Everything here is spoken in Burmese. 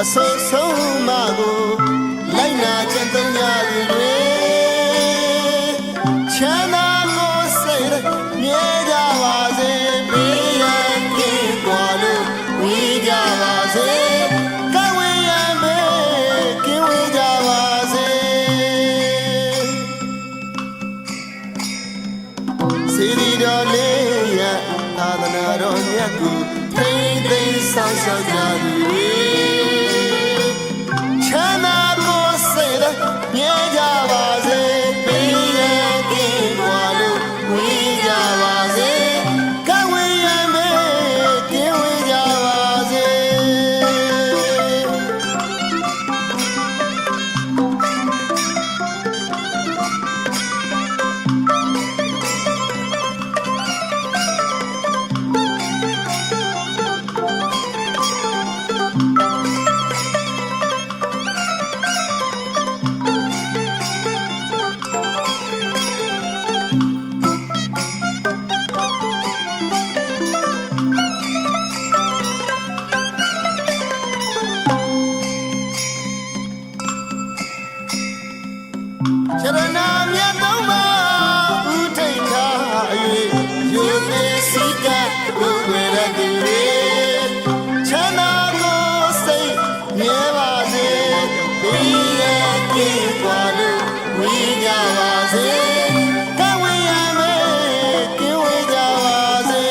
အဆိုးဆုံးမကိုလိုက်နာကျင့်သုံးကြပြီတွေချမ်းသာကိုစိတ်မြဲကြပါစေဘေးရန်ကင်းကွာလို့ဝေးကြပါစေကောင်းဝေးရမယ်ကင်းဝေးကြပါစေစီရီတော်လေးရသာသနာတော်မြတ်ကိုထိမ့်သိမ်းဆောင်ရှောက်ကြပြီချမ်းသာကိုစိတ်မြဲကြပါစေဘေးရန်ကင်းကွာလို့ဝေးကြပါစေကောင်းဝေးရမယ်ကင်းဝေးကြပါစေရတနာမြတ်သုံးပါးဥထိတ်ထား၍ယူနေစီကဘုရားတည်း